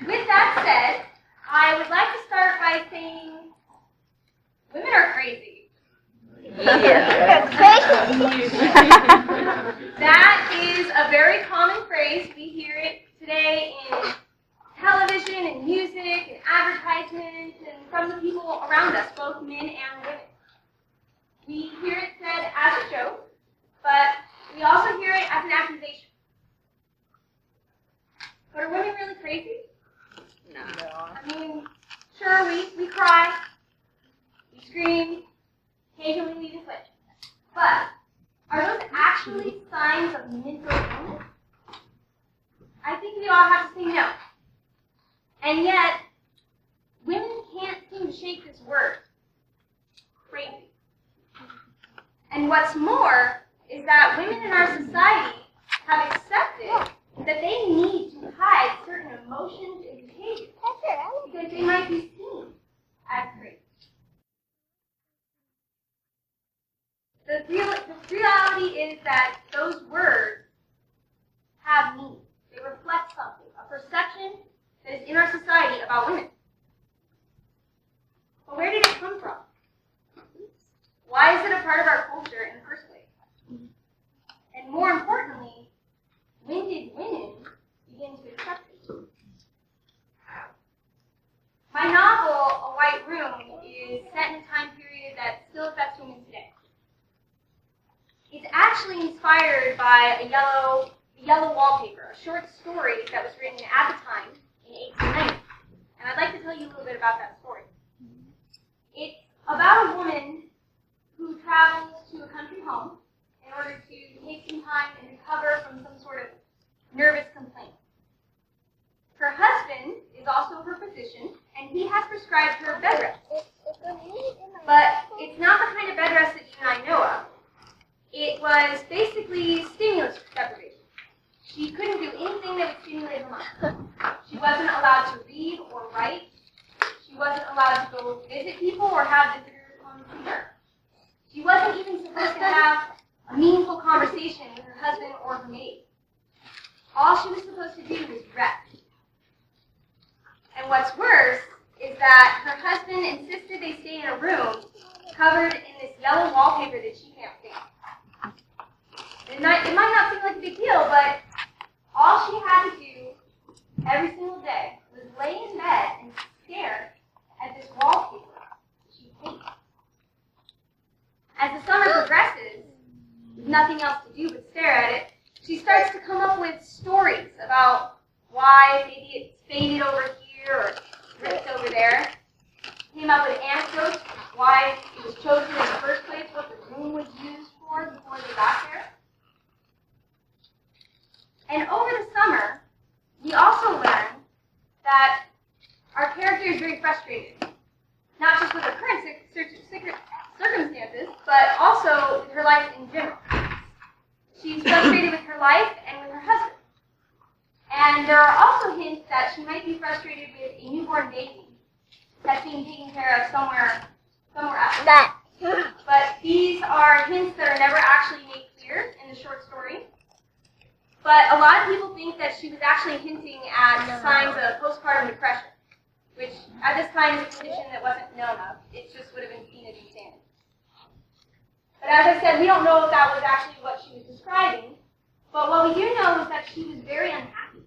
With that said, I would like to start by saying women are crazy. Yeah. That is a very common phrase. We hear it today in television and music and advertisements and from the people around us, both men and women. We hear it said as a joke, but we also hear it as an accusation. But are women really crazy? No. I mean, sure, we cry, we scream, occasionally we even flinch. But are those actually signs of mental illness? I think we all have to say no. And yet, women can't seem to shake this word. Crazy. And what's more is that women in our society have accepted that they need to hide certain emotions and behaviors because they might be seen as crazy. The reality is that those words have meaning. They reflect something, a perception that is in our society about women. But where did it come from? Why is it a part of our culture in the first place? And more importantly, when did women begin to accept it? My novel, A White Room, is set in a time period that still affects women today. It's actually inspired by a yellow wallpaper, a short story that was written at the time in 1890. And I'd like to tell you a little bit about that story. It's about a woman who travels to a country home in order to take some time and recover from some sort of nervous complaint. Her husband is also her physician, and he has prescribed her bed rest. But it's not the kind of bed rest that you and I know of. It was basically stimulus deprivation. She couldn't do anything that would stimulate her mind. She wasn't allowed to read or write. She wasn't allowed to go visit people or have visitors come to her. She wasn't even supposed to have a meaningful conversation with her husband or her maid. All she was supposed to do was rest. And what's worse is that her husband insisted they stay in a room covered in this yellow wallpaper that she can't stand. It might not seem like a big deal, but all she had to do every single day was lay in bed and stare at this wallpaper she hated. As the summer progresses, with nothing else to do but stare at it, she starts to come up with stories about why maybe it's faded over here or ripped over there. Came up with anecdotes why it was chosen in the first place, what the room was used for before they got there. And over the summer, we also learn that our character is very frustrated, not just with her current circumstances, but also with her life in general. She's frustrated with her life and with her husband. And there are also hints that she might be frustrated with a newborn baby that's being taken care of somewhere else. But these are hints that are never actually made clear in the short story. But a lot of people think that she was actually hinting at signs of postpartum depression, which at this time is a condition that wasn't known of. It just would have been seen as insanity. But as I said, we don't know if that was actually what she was describing. But what we do know is that she was very unhappy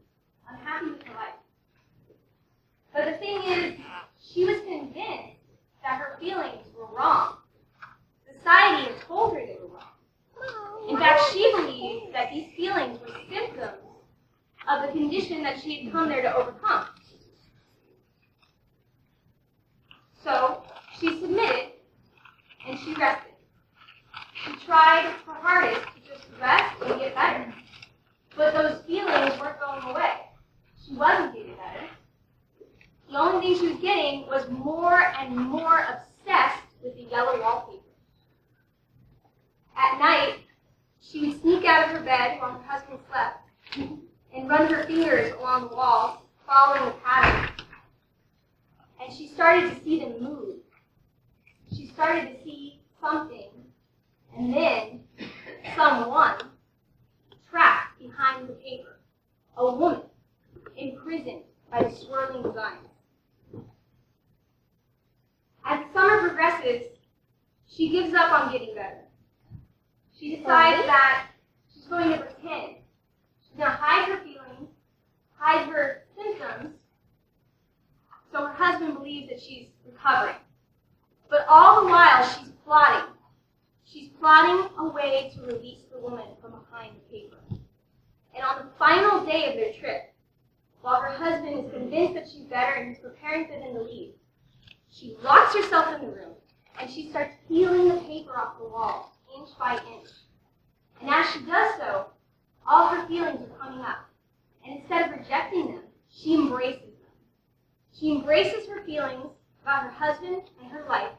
with her life. But the thing is, she was convinced that her feelings were wrong. Society had told her they were wrong. In fact, she believed that these feelings were symptoms of the condition that she had come there to overcome. So, she submitted, and she rested. She tried her hardest to just rest and get better. But those feelings weren't going away. She wasn't getting better. The only thing she was getting was more and more obsessed with the yellow wallpaper. At night, she would sneak out of her bed while her husband slept and run her fingers along the walls, following the pattern. And she started to see them move. She started to see something, and then someone trapped behind the paper. A woman, imprisoned by the swirling designs. As the summer progresses, she gives up on getting better. She decides that she's going to pretend. She's going to hide her feelings, hide her symptoms, so her husband believes that she's recovering. But all the while, she's plotting. She's plotting a way to release the woman from behind the paper. And on the final day of their trip, while her husband is convinced that she's better and is preparing for them to leave, she locks herself in the room and she starts peeling the paper off the wall, inch by inch. And as she does so, all her feelings are coming up. And instead of rejecting them, she embraces them. She embraces her feelings about her husband and her life.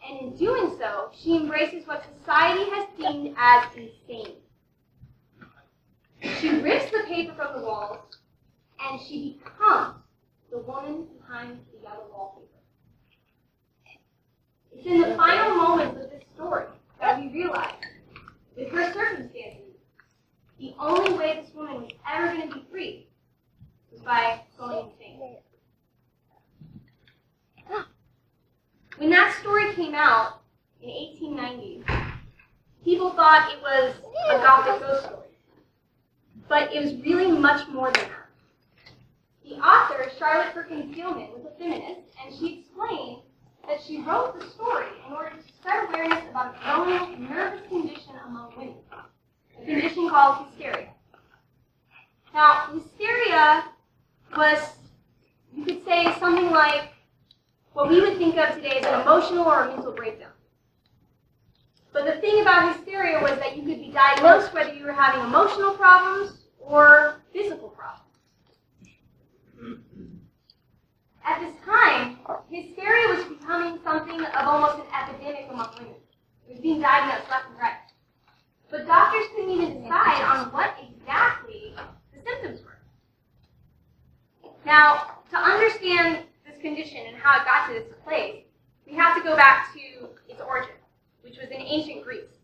And in doing so, she embraces what society has deemed as insane. She rips the paper from the walls, and she becomes the woman behind the yellow wallpaper. It's in the final moments of this story that we realize, with her circumstances, the only way this woman was ever going to be free was by going insane. When that story came out in 1890, people thought it was a Gothic ghost story. But it was really much more than that. The author, Charlotte Perkins Gilman, was a feminist, and she explained that she wrote the story in order to spread awareness about a growing nervous condition among women, a condition called hysteria. Now, hysteria was, you could say, something like what we would think of today as an emotional or a mental breakdown. But the thing about hysteria was that you could be diagnosed whether you were having emotional problems or physical problems. At this time, hysteria was becoming something of almost an epidemic among women. It was being diagnosed left and right. But doctors couldn't even decide on what exactly the symptoms were. Now, to understand this condition and how it got to this place, we have to go back to its origin, which was in ancient Greece,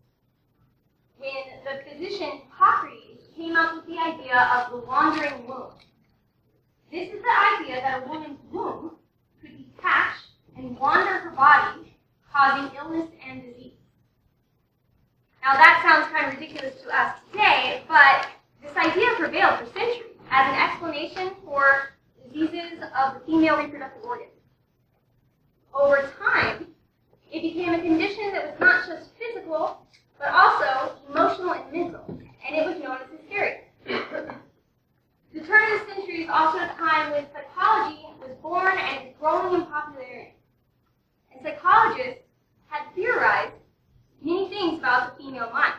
when the physician Hippocrates came up with the idea of the wandering womb. This is the idea that a woman's womb could detach and wander her body, causing illness and disease. Now that sounds kind of ridiculous to us today, but this idea prevailed for centuries as an explanation for diseases of the female reproductive organs. Over time, it became a condition that was not just physical, but also emotional and mental, and it was known as hysteria. The turn of the century is also a time when psychology was born and is growing in popularity. And psychologists had theorized many things about the female mind.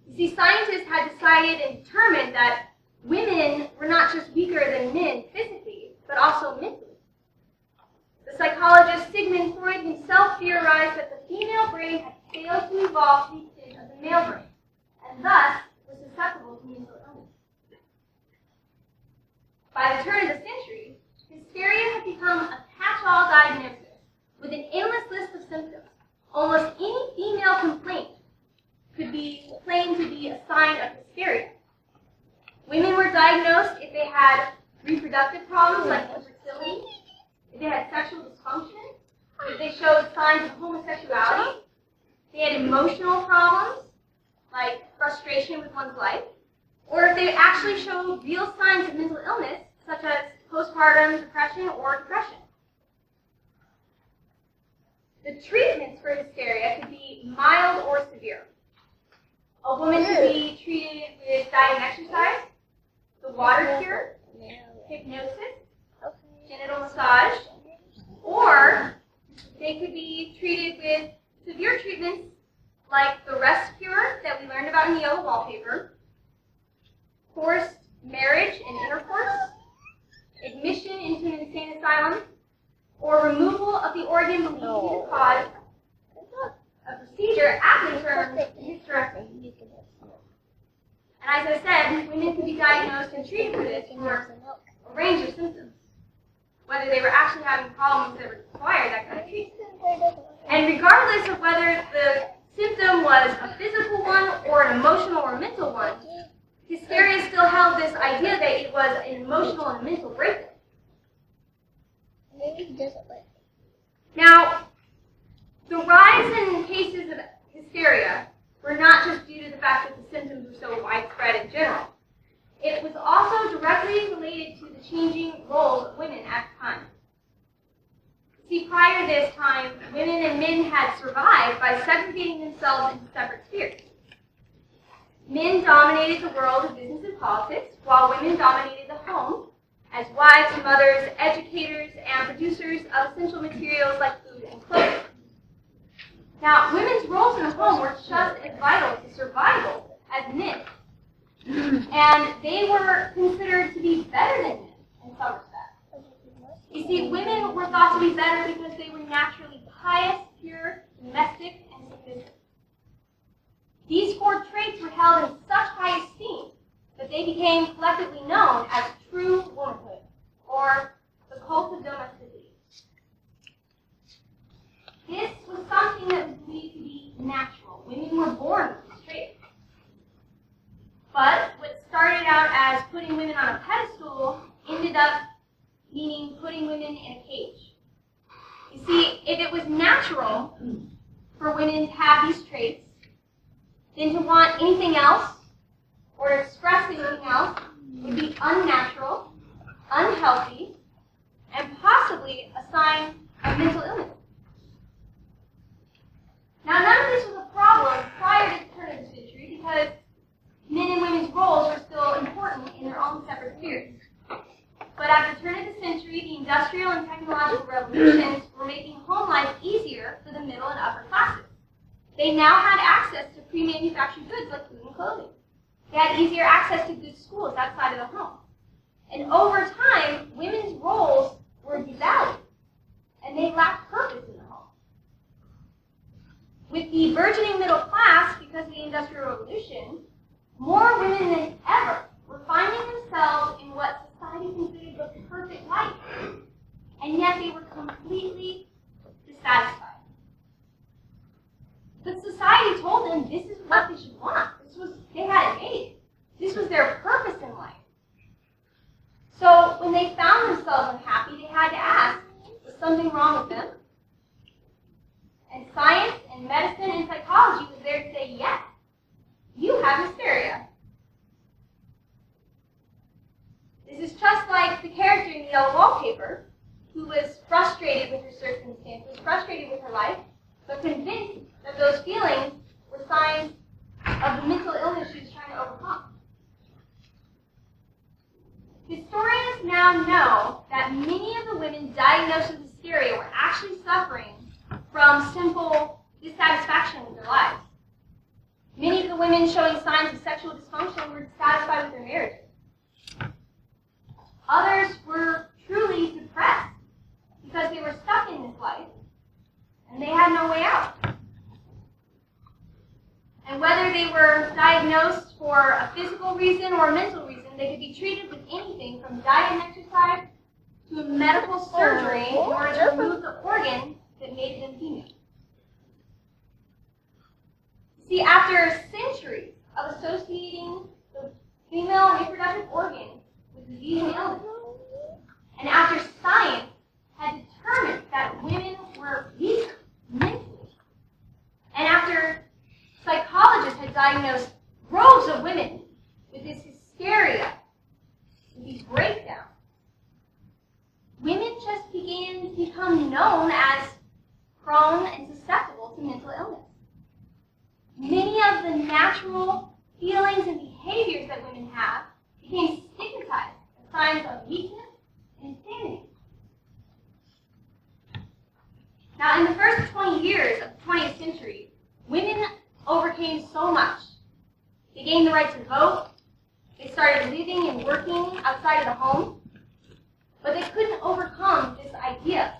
You see, scientists had decided and determined that women were not just weaker than men physically, but also mentally. The psychologist Sigmund Freud himself theorized that the female brain had failed to evolve to the extent of the male brain, and thus was susceptible to mental illness. By the turn of the century, hysteria had become a catch-all diagnosis with an endless list of symptoms. Almost any female complaint could be claimed to be a sign of hysteria. Women were diagnosed if they had reproductive problems like infertility, if they had sexual dysfunction, if they showed signs of homosexuality, they had emotional problems like frustration with one's life, or if they actually showed real signs of mental illness such as postpartum depression or depression. The treatments for hysteria could be mild or severe. A woman could be treated with diet and exercise, the water cure, hypnosis, genital massage, or they could be treated with severe treatments like the rest cure that we learned about in the yellow wallpaper, forced marriage and intercourse, admission into an insane asylum, or removal of the organ believed to be the cause, a procedure aptly termed hysterectomy. And as I said, women could be diagnosed and treated for this for a range of symptoms, whether they were actually having problems that required that kind of treatment. And regardless of whether the symptom was a physical one or an emotional or mental one, hysteria still held this idea that it was an emotional and mental breakdown. Maybe he doesn't like it. Now, the rise in cases of hysteria were not just due to the fact that the symptoms were so widespread in general. It was also directly related to the changing roles of women at the time. See, prior to this time, women and men had survived by segregating themselves into separate spheres. Men dominated the world of business and politics, while women dominated the home as wives, mothers, educators, and producers of essential materials like food and clothing. Now, women's roles in the home were just as vital to survival as men. And they were considered to be better than men in some respects. You see, women were thought to be better because they were naturally pious, pure, domestic, and submissive. These 4 traits were held in such high esteem that they became collectively known as true womanhood, or the cult of domesticity. This was something that was believed to be natural. Women were born with these traits. But what started out as putting women on a pedestal ended up meaning putting women in a cage. You see, if it was natural for women to have these traits, then to want anything else or to express anything else would be unnatural, unhealthy, and possibly a sign of mental illness. Now, none of this was a problem prior to the turn of the century because men and women's roles were still important in their own separate spheres. But at the turn of the century, the industrial and technological revolutions were making home life easier for the middle and upper classes. They now had access to pre-manufactured goods like food and clothing. They had easier access to good schools outside of the home. And over time, women's roles were devalued, and they lacked purpose in the home. With the burgeoning middle class, because of the Industrial Revolution, more women than ever were finding themselves in what society considered the perfect life, and yet they were completely dissatisfied. But society told them this is what they should want. They had it made. This was their purpose in life. So when they found themselves unhappy, they had to ask, was something wrong with them? And science and medicine and psychology was there to say, yes, you have hysteria. This is just like the character in the yellow wallpaper who was frustrated with her circumstances, frustrated with her life, but convinced that those feelings were signs of the mental illness she was trying to overcome. Historians now know that many of the women diagnosed with hysteria were actually suffering from simple dissatisfaction with their lives. Many of the women showing signs of sexual dysfunction were dissatisfied with their marriages. Others were truly depressed because they were stuck in this life and they had no way out. And whether they were diagnosed for a physical reason or a mental reason, they could be treated with anything from diet and exercise to a medical surgery in order to remove the organ that made them female. See, after centuries of associating the female reproductive organ with disease and illness, and after science had determined that women were weak mentally, and after psychologists had diagnosed droves of women with this hysteria, with these breakdowns, women just began to become known as prone and susceptible to mental illness. Many of the natural feelings and behaviors that women have became stigmatized as signs of weakness and insanity. Now, in the first 20 years of the 20th century, women overcame so much. They gained the right to vote. They started living and working outside of the home. But they couldn't overcome this idea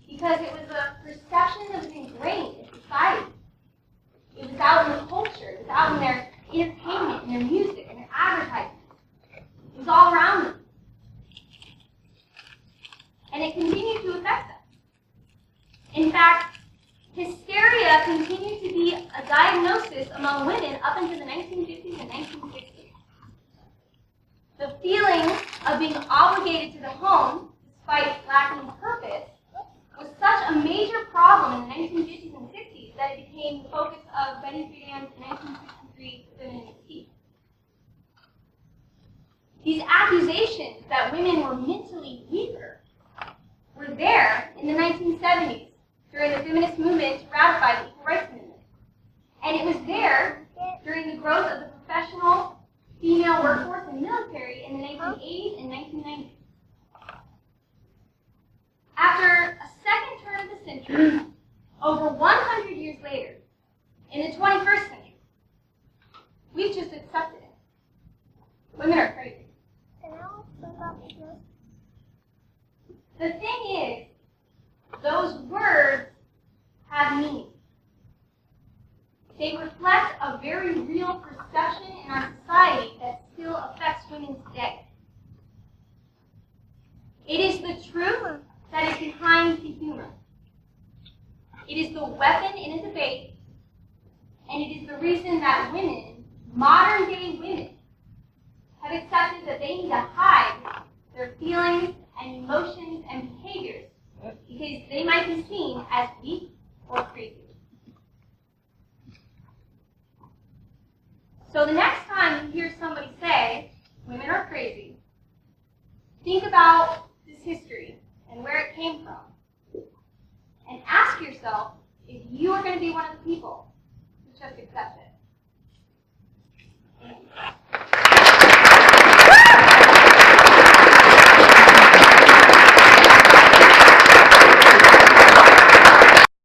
because it was a perception that was ingrained in society. It was out in the culture. It was out in their entertainment and their music and their advertising. It was all around them. And it continued to affect them. In fact, hysteria continued to be a diagnosis among women up into the 1950s and 1960s. The feeling of being obligated to the home, despite lacking purpose, was such a major problem in the 1950s and 60s that it became the focus of Benny Friedan's 1963 feminist piece. These accusations that women were mentally weaker were there in the 1970s during the feminist movement to ratify the Equal Rights Amendment. And it was there during the growth of the professional female workforce and military in the 1980s and 1990s. After a second turn of the century, over 100 years later, in the 21st century, we've just accepted it. Women are crazy. The thing is, those words have meaning. They reflect a very real perception in our society that still affects women today. It is the truth that is behind the humor. It is the weapon in a debate, and it is the reason that women, modern-day women, have accepted that they need to hide their feelings and emotions and behaviors because they might be seen as weak or crazy. So the next time you hear somebody say, women are crazy, think about this history and where it came from. And ask yourself if you are going to be one of the people